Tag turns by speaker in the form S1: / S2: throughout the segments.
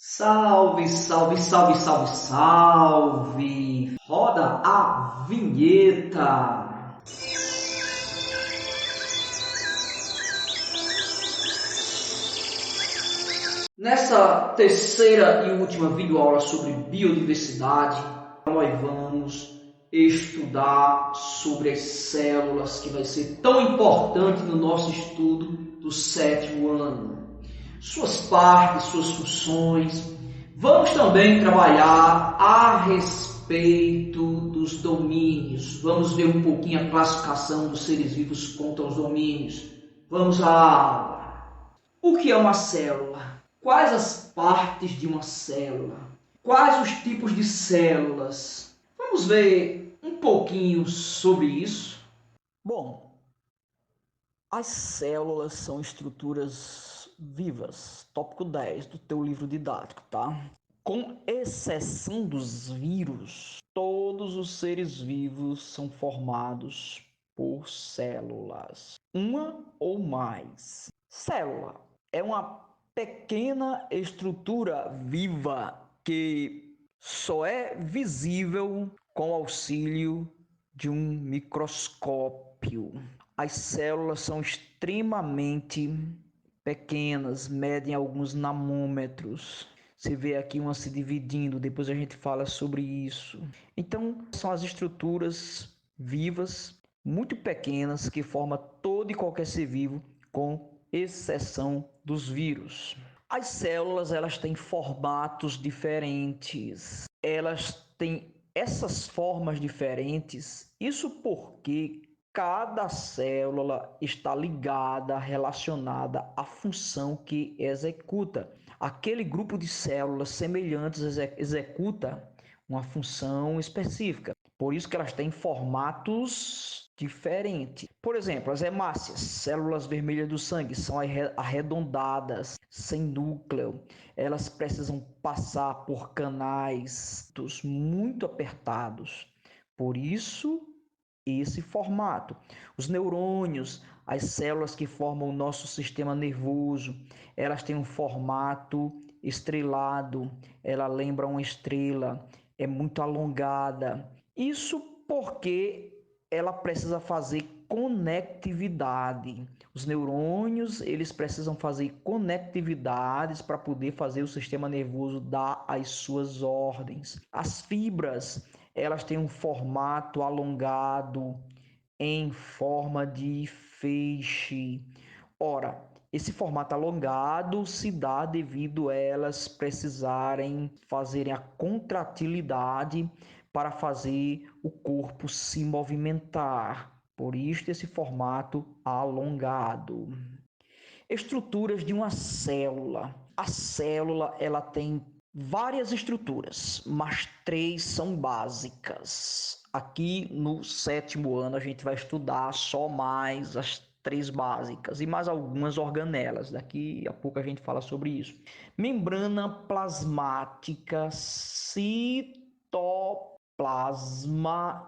S1: Salve, salve, salve, salve, salve! Roda a vinheta! Nessa terceira e última videoaula sobre biodiversidade, nós vamos estudar sobre as células, que vai ser tão importante no nosso estudo do sétimo ano. Suas partes, suas funções. Vamos também trabalhar a respeito dos domínios. Vamos ver um pouquinho a classificação dos seres vivos quanto aos domínios. Vamos à aula. O que é uma célula? Quais as partes de uma célula? Quais os tipos de células? Vamos ver um pouquinho sobre isso.
S2: Bom, as células são estruturas vivas, tópico 10 do teu livro didático, tá? Com exceção dos vírus, todos os seres vivos são formados por células, uma ou mais. Célula é uma pequena estrutura viva que só é visível com o auxílio de um microscópio. As células são extremamente pequenas, medem alguns nanômetros. Você vê aqui uma se dividindo, depois a gente fala sobre isso. Então, são as estruturas vivas, muito pequenas, que formam todo e qualquer ser vivo, com exceção dos vírus. As células, elas têm formatos diferentes. Elas têm essas formas diferentes, isso porque cada célula está ligada, relacionada à função que executa. Aquele grupo de células semelhantes executa uma função específica. Por isso que elas têm formatos diferentes. Por exemplo, as hemácias, células vermelhas do sangue, são arredondadas, sem núcleo. Elas precisam passar por canais muito apertados. Por isso, esse formato. Os neurônios, as células que formam o nosso sistema nervoso, elas têm um formato estrelado, ela lembra uma estrela, é muito alongada. Isso porque ela precisa fazer conectividade. Os neurônios, eles precisam fazer conectividades para poder fazer o sistema nervoso dar as suas ordens. As fibras, elas têm um formato alongado em forma de feixe. Ora, esse formato alongado se dá devido a elas precisarem fazerem a contratilidade para fazer o corpo se movimentar. Por isso esse formato alongado. Estruturas de uma célula. A célula, ela tem várias estruturas, mas três são básicas. Aqui no sétimo ano a gente vai estudar só mais as três básicas e mais algumas organelas. Daqui a pouco a gente fala sobre isso. Membrana plasmática, citoplasma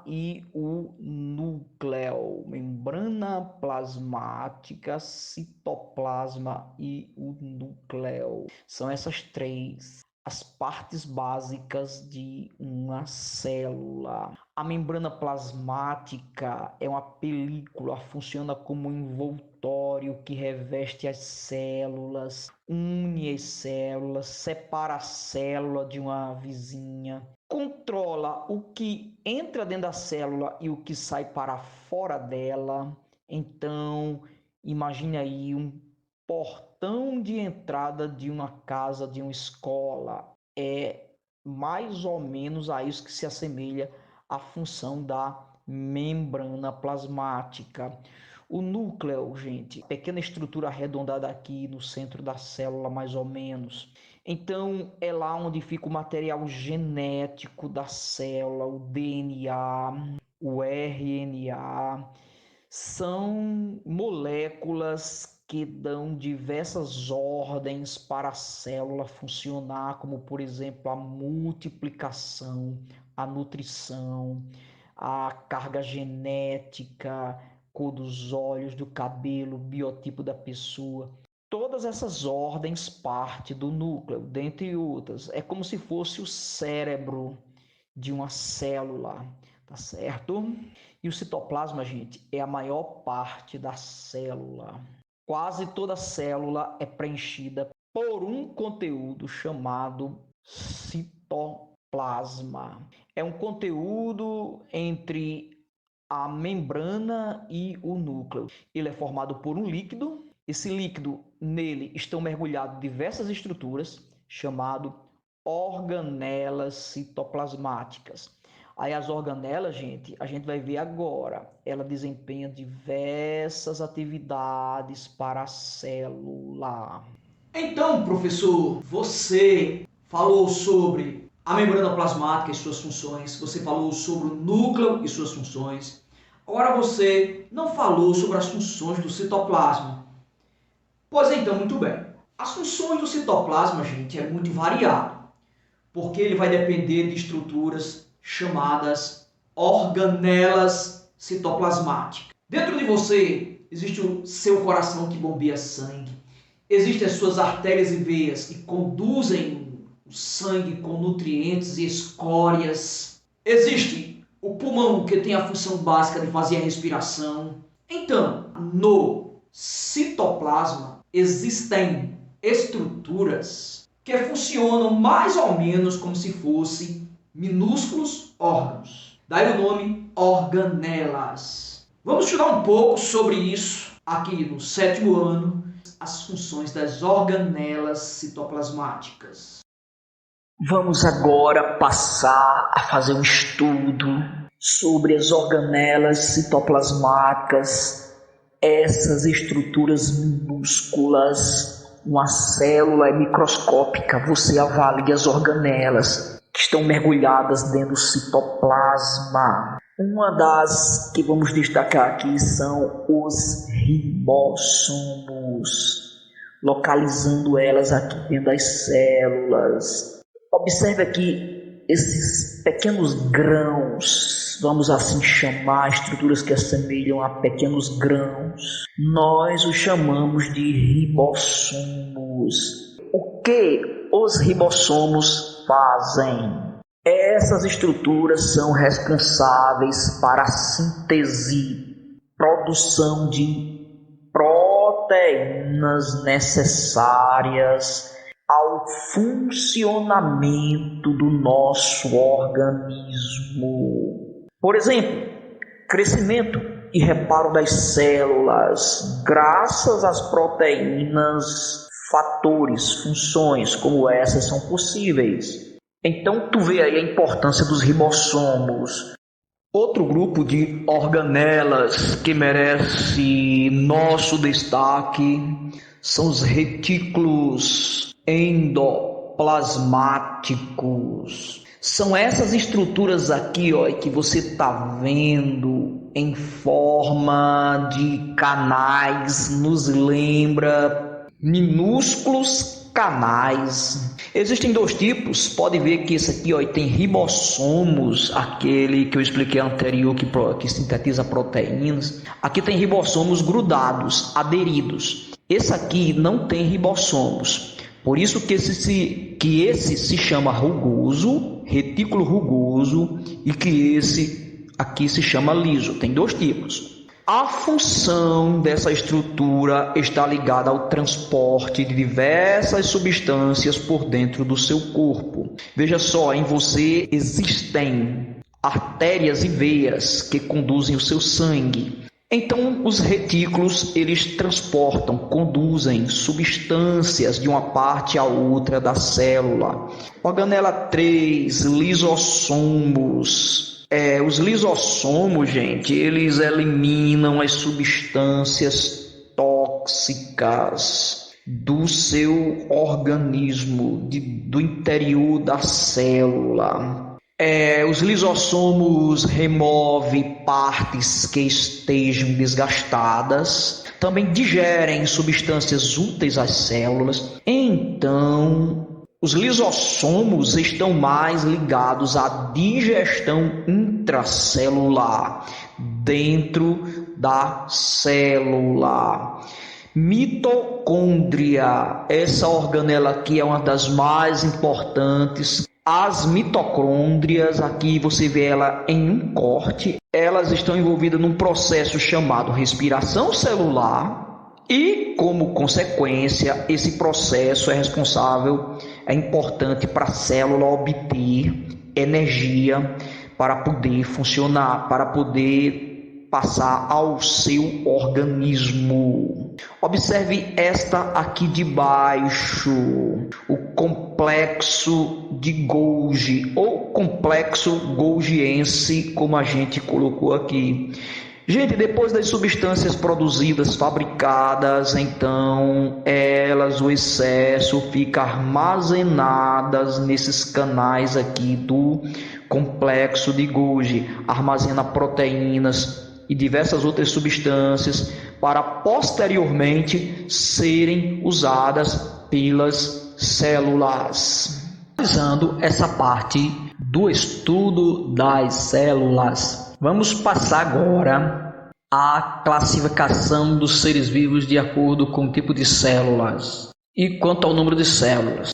S2: e o núcleo. Membrana plasmática, citoplasma e o núcleo. São essas três as partes básicas de uma célula. A membrana plasmática é uma película, funciona como um envoltório que reveste as células, une as células, separa a célula de uma vizinha, controla o que entra dentro da célula e o que sai para fora dela. Então, imagine aí um portão de entrada de uma casa, de uma escola. É mais ou menos a isso que se assemelha a função da membrana plasmática. O núcleo, gente, pequena estrutura arredondada aqui no centro da célula, mais ou menos. Então, é lá onde fica o material genético da célula, o DNA, o RNA. São moléculas que dão diversas ordens para a célula funcionar, como, por exemplo, a multiplicação, a nutrição, a carga genética, cor dos olhos, do cabelo, biotipo da pessoa. Todas essas ordens partem do núcleo, dentre outras. É como se fosse o cérebro de uma célula, tá certo? E o citoplasma, gente, é a maior parte da célula. Quase toda célula é preenchida por um conteúdo chamado citoplasma. É um conteúdo entre a membrana e o núcleo. Ele é formado por um líquido. Esse líquido, nele estão mergulhadas diversas estruturas, chamado organelas citoplasmáticas. Aí as organelas, gente, a gente vai ver agora, ela desempenha diversas atividades para a célula.
S1: Então, professor, você falou sobre a membrana plasmática e suas funções, você falou sobre o núcleo e suas funções. Agora você não falou sobre as funções do citoplasma. Pois então, muito bem. As funções do citoplasma, gente, é muito variado, porque ele vai depender de estruturas chamadas organelas citoplasmáticas. Dentro de você existe o seu coração que bombeia sangue, existem as suas artérias e veias que conduzem o sangue com nutrientes e escórias, existe o pulmão que tem a função básica de fazer a respiração. Então, no citoplasma existem estruturas que funcionam mais ou menos como se fossem minúsculos órgãos. Daí o nome organelas. Vamos estudar um pouco sobre isso aqui no 7º ano, as funções das organelas citoplasmáticas.
S2: Vamos agora passar a fazer um estudo sobre as organelas citoplasmáticas, essas estruturas minúsculas. Uma célula é microscópica, você avalia as organelas que estão mergulhadas dentro do citoplasma. Uma das que vamos destacar aqui são os ribossomos, localizando elas aqui dentro das células. Observe aqui esses pequenos grãos, vamos assim chamar, estruturas que assemelham a pequenos grãos. Nós os chamamos de ribossomos. O que os ribossomos fazem? Essas estruturas são responsáveis para a síntese, produção de proteínas necessárias ao funcionamento do nosso organismo. Por exemplo, crescimento e reparo das células, graças às proteínas, fatores, funções como essas são possíveis. Então tu vê aí a importância dos ribossomos. Outro grupo de organelas que merece nosso destaque são os retículos endoplasmáticos. São essas estruturas aqui, ó, que você está vendo em forma de canais, nos lembra minúsculos canais. Existem dois tipos, pode ver que esse aqui, ó, tem ribossomos, aquele que eu expliquei anterior que sintetiza proteínas. Aqui tem ribossomos grudados, aderidos. Esse aqui não tem ribossomos. Por isso que esse se chama rugoso, retículo rugoso, e que esse aqui se chama liso. Tem dois tipos. A função dessa estrutura está ligada ao transporte de diversas substâncias por dentro do seu corpo. Veja só, em você existem artérias e veias que conduzem o seu sangue. Então, os retículos, eles transportam, conduzem substâncias de uma parte à outra da célula. Organela 3, lisossomos. Os lisossomos, gente, eles eliminam as substâncias tóxicas do seu organismo, do interior da célula. Os lisossomos removem partes que estejam desgastadas, também digerem substâncias úteis às células. Então, os lisossomos estão mais ligados à digestão intracelular, dentro da célula.
S1: Mitocôndria, essa organela aqui é uma das mais importantes. As mitocôndrias, aqui você vê ela em um corte, elas estão envolvidas num processo chamado respiração celular e, como consequência, esse processo é importante para a célula obter energia para poder funcionar, para poder passar ao seu organismo. Observe esta aqui de baixo, o complexo de Golgi, ou complexo golgiense, como a gente colocou aqui. Gente, depois das substâncias produzidas, fabricadas, então o excesso fica armazenadas nesses canais aqui do complexo de Golgi, armazena proteínas e diversas outras substâncias para posteriormente serem usadas pelas células. Analisando essa parte do estudo das células, vamos passar agora à classificação dos seres vivos de acordo com o tipo de células. E quanto ao número de células?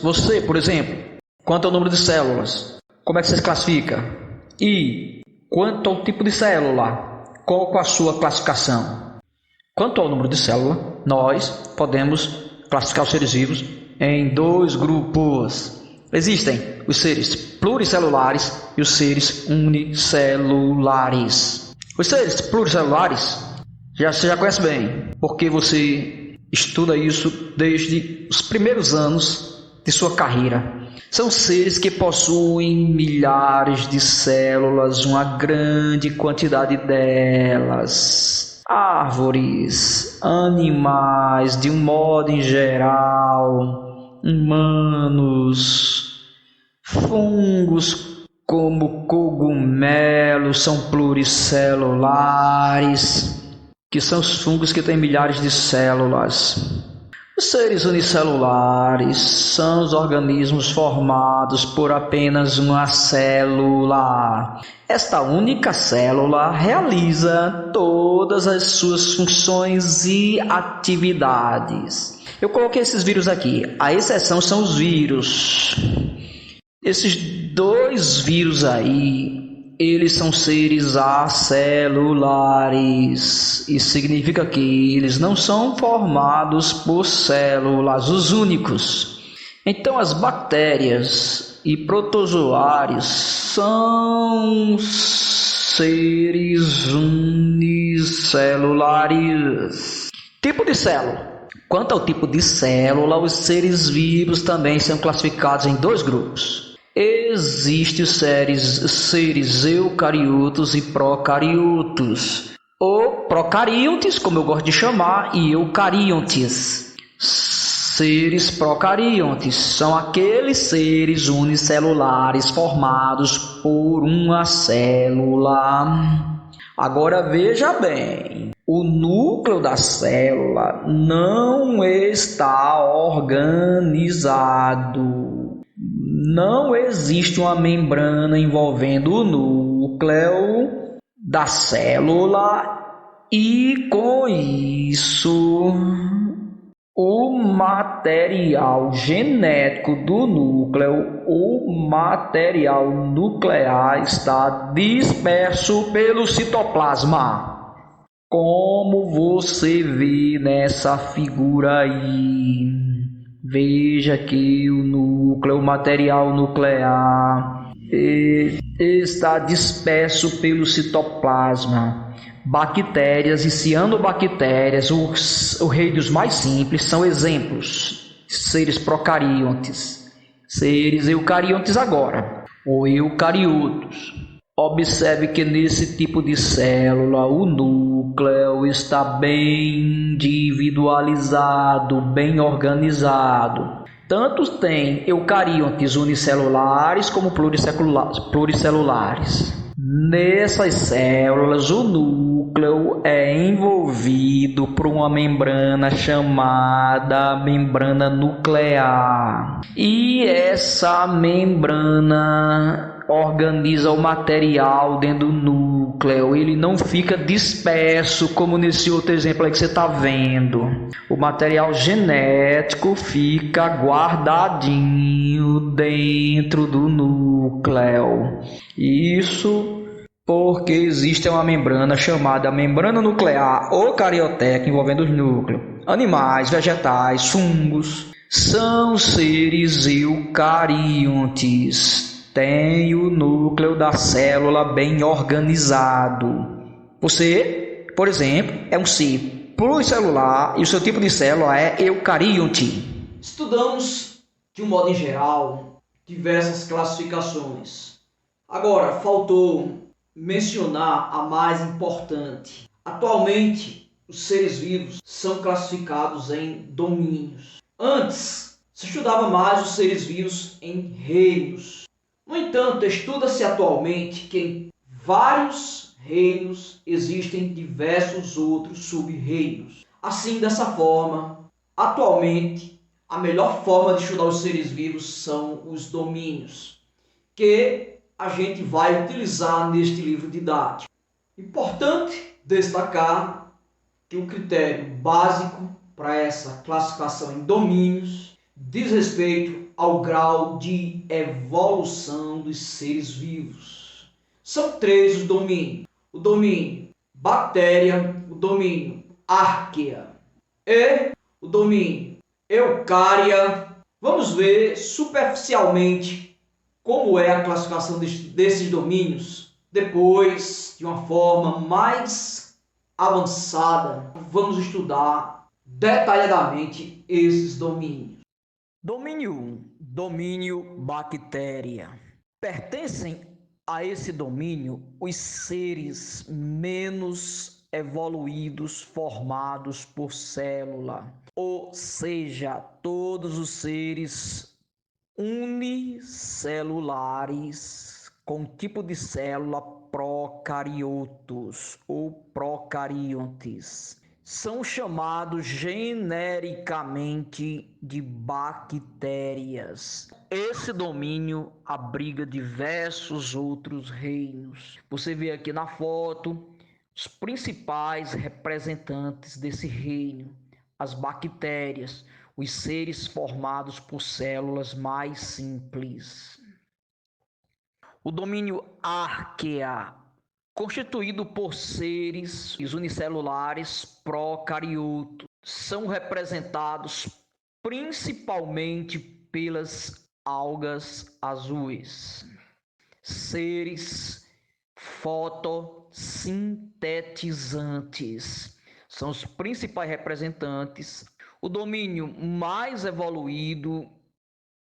S1: Você, por exemplo, quanto ao número de células? Como é que você classifica? E quanto ao tipo de célula? Qual a sua classificação? Quanto ao número de célula, nós podemos classificar os seres vivos em dois grupos. Existem os seres pluricelulares e os seres unicelulares. Os seres pluricelulares, você já conhece bem, porque você estuda isso desde os primeiros anos de sua carreira. São seres que possuem milhares de células, uma grande quantidade delas. Árvores, animais, de um modo em geral, humanos, fungos como cogumelos são pluricelulares, que são os fungos que têm milhares de células. Os seres unicelulares são os organismos formados por apenas uma célula. Esta única célula realiza todas as suas funções e atividades. Eu coloquei esses vírus aqui. A exceção são os vírus. Esses dois vírus aí, eles são seres acelulares. Isso significa que eles não são formados por células, os únicos. Então, as bactérias e protozoários são seres unicelulares. Tipo de célula. Quanto ao tipo de célula, os seres vivos também são classificados em dois grupos. Existem os seres eucariotos e procariotos, ou procariontes, como eu gosto de chamar, e eucariontes. Seres procariontes são aqueles seres unicelulares formados por uma célula. Agora veja bem, o núcleo da célula não está organizado. Não existe uma membrana envolvendo o núcleo da célula e, com isso, o material genético do núcleo, o material nuclear, está disperso pelo citoplasma, como você vê nessa figura aí. Veja que o núcleo, o material nuclear, está disperso pelo citoplasma. Bactérias e cianobactérias, os reinos mais simples, são exemplos. Seres procariontes. Seres eucariontes agora, ou eucariotos. Observe que nesse tipo de célula o núcleo está bem individualizado, bem organizado. Tanto tem eucariontes unicelulares como pluricelulares. Nessas células o núcleo
S2: núcleo é envolvido por uma membrana chamada membrana nuclear. E essa membrana organiza o material dentro do núcleo. Ele não fica disperso como nesse outro exemplo aí que você está vendo. O material genético fica guardadinho dentro do núcleo. Isso porque existe uma membrana chamada membrana nuclear eucarioteca envolvendo os núcleos. Animais, vegetais, fungos são seres eucariontes. Tem o núcleo da célula bem organizado. Você, por exemplo, é um ser pluricelular e o seu tipo de célula é eucarionte.
S1: Estudamos, de um modo em geral, diversas classificações. Agora, faltou mencionar a mais importante. Atualmente, os seres vivos são classificados em domínios. Antes, se estudava mais os seres vivos em reinos. No entanto, estuda-se atualmente que em vários reinos existem diversos outros sub-reinos. Assim, dessa forma, atualmente, a melhor forma de estudar os seres vivos são os domínios, que a gente vai utilizar neste livro didático. Importante destacar que o critério básico para essa classificação em domínios diz respeito ao grau de evolução dos seres vivos. São 3 os domínios: o domínio bactéria, o domínio arquea e o domínio eucária. Vamos ver superficialmente como é a classificação desses domínios. Depois, de uma forma mais avançada, vamos estudar detalhadamente esses domínios.
S2: Domínio 1. Domínio bactéria. Pertencem a esse domínio os seres menos evoluídos formados por célula, ou seja, todos os seres unicelulares com tipo de célula procariotos ou procariontes. São chamados genericamente de bactérias. Esse domínio abriga diversos outros reinos. Você vê aqui na foto os principais representantes desse reino: as bactérias, os seres formados por células mais simples. O domínio arquea, constituído por seres unicelulares procariotos, são representados principalmente pelas algas azuis. Seres fotossintetizantes são os principais representantes. O domínio mais evoluído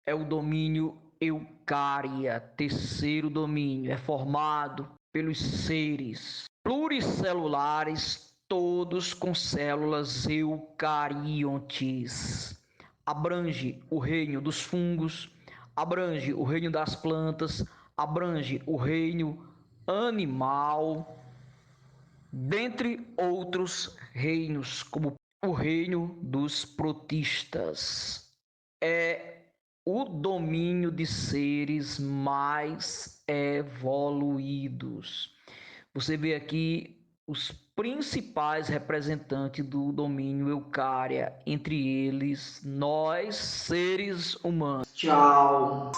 S2: é o domínio eucária. Terceiro domínio é formado pelos seres pluricelulares, todos com células eucariontes. Abrange o reino dos fungos, abrange o reino das plantas, abrange o reino animal, dentre outros reinos, como o reino dos protistas. É o domínio de seres mais evoluídos. Você vê aqui os principais representantes do domínio eucária, entre eles nós, seres humanos.
S1: Tchau!